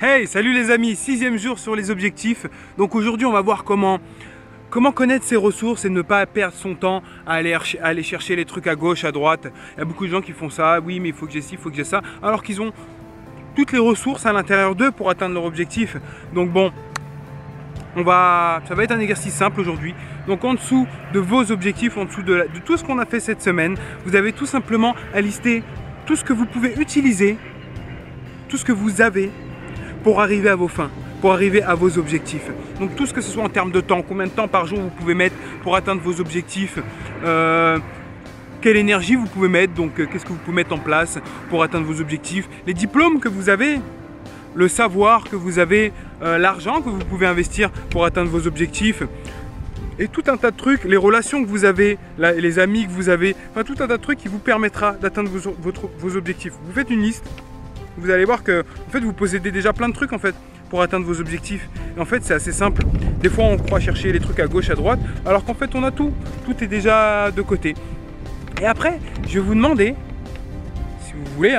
Hey, salut les amis, 6e jour sur les objectifs. Donc aujourd'hui on va voir comment connaître ses ressources et ne pas perdre son temps à aller chercher les trucs à gauche, à droite. Il y a beaucoup de gens qui font ça, oui mais il faut que j'ai ci, il faut que j'ai ça, alors qu'ils ont toutes les ressources à l'intérieur d'eux pour atteindre leur objectif. Donc bon, ça va être un exercice simple aujourd'hui. Donc en dessous de vos objectifs, en dessous de tout ce qu'on a fait cette semaine, vous avez tout simplement à lister tout ce que vous pouvez utiliser, tout ce que vous avez pour arriver à vos fins, pour arriver à vos objectifs. Donc tout ce que ce soit en termes de temps, combien de temps par jour vous pouvez mettre pour atteindre vos objectifs, quelle énergie vous pouvez mettre, donc qu'est-ce que vous pouvez mettre en place pour atteindre vos objectifs, les diplômes que vous avez, le savoir que vous avez, l'argent que vous pouvez investir pour atteindre vos objectifs, et tout un tas de trucs, les relations que vous avez, les amis que vous avez, enfin tout un tas de trucs qui vous permettra d'atteindre vos objectifs. Vous faites une liste, vous allez voir que en fait, vous possédez déjà plein de trucs en fait pour atteindre vos objectifs. Et en fait c'est assez simple. Des fois on croit chercher les trucs à gauche, à droite, alors qu'en fait on a tout. Tout est déjà de côté. Et après, je vais vous demander, si vous voulez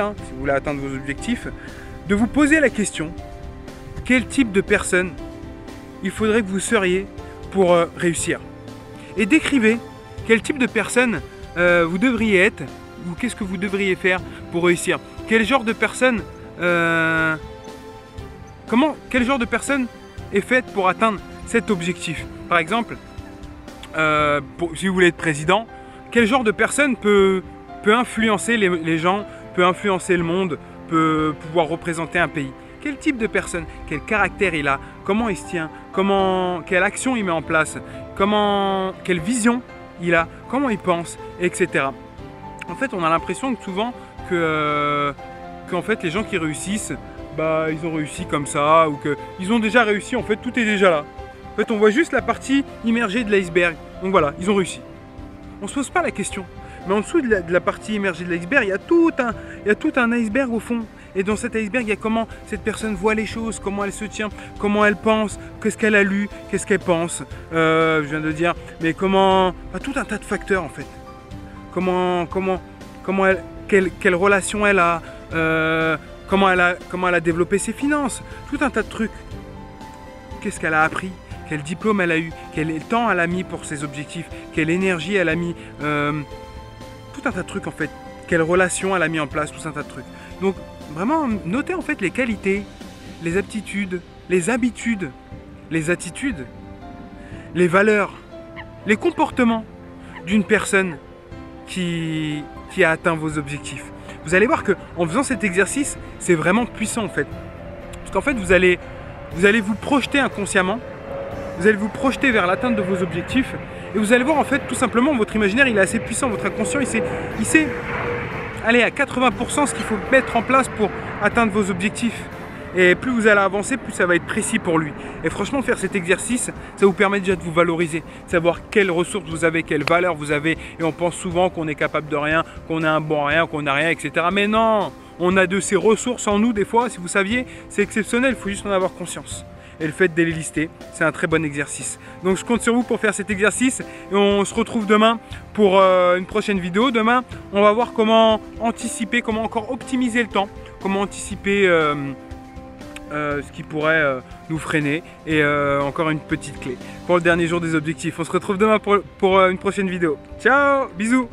atteindre vos objectifs, de vous poser la question, quel type de personne il faudrait que vous seriez pour réussir. Et décrivez quel type de personne vous devriez être, ou qu'est-ce que vous devriez faire pour réussir. Quel genre de personne quel genre de personne est faite pour atteindre cet objectif. Par exemple, si vous voulez être président, quel genre de personne peut influencer les gens, peut influencer le monde, peut pouvoir représenter un pays. Quel type de personne, quel caractère il a, comment il se tient, quelle action il met en place, quelle vision il a, comment il pense, etc. En fait, on a l'impression que souvent qu'en fait, les gens qui réussissent, ils ont réussi comme ça, ou qu'ils ont déjà réussi, en fait, tout est déjà là. En fait, on voit juste la partie immergée de l'iceberg. Donc voilà, ils ont réussi. On ne se pose pas la question. Mais en dessous de la partie immergée de l'iceberg, il y a tout un iceberg au fond. Et dans cet iceberg, il y a comment cette personne voit les choses, comment elle se tient, comment elle pense, qu'est-ce qu'elle a lu, qu'est-ce qu'elle pense. Je viens de dire, mais comment... tout un tas de facteurs en fait. Quelle relation elle a, comment elle a développé ses finances, tout un tas de trucs. Qu'est-ce qu'elle a appris, quel diplôme elle a eu, quel temps elle a mis pour ses objectifs, quelle énergie elle a mis, tout un tas de trucs en fait. Quelle relation elle a mis en place, tout un tas de trucs. Donc vraiment notez en fait les qualités, les aptitudes, les habitudes, les attitudes, les valeurs, les comportements d'une personne qui a atteint vos objectifs. Vous allez voir qu'en faisant cet exercice, c'est vraiment puissant en fait. Parce qu'en fait, vous allez vous projeter inconsciemment, vous allez vous projeter vers l'atteinte de vos objectifs, et vous allez voir en fait tout simplement votre imaginaire il est assez puissant, votre inconscient il sait aller à 80% ce qu'il faut mettre en place pour atteindre vos objectifs. Et plus vous allez avancer, plus ça va être précis pour lui. Et franchement, faire cet exercice, ça vous permet déjà de vous valoriser, de savoir quelles ressources vous avez, quelles valeurs vous avez. Et on pense souvent qu'on est capable de rien, qu'on est un bon rien, qu'on n'a rien, etc. Mais non, on a de ces ressources en nous des fois. Si vous saviez, c'est exceptionnel, il faut juste en avoir conscience. Et le fait de les lister, c'est un très bon exercice. Donc je compte sur vous pour faire cet exercice. Et on se retrouve demain pour une prochaine vidéo. Demain, on va voir comment anticiper, comment encore optimiser le temps, comment anticiper... ce qui pourrait nous freiner, et encore une petite clé pour le dernier jour des objectifs. On se retrouve demain pour une prochaine vidéo. Ciao, bisous.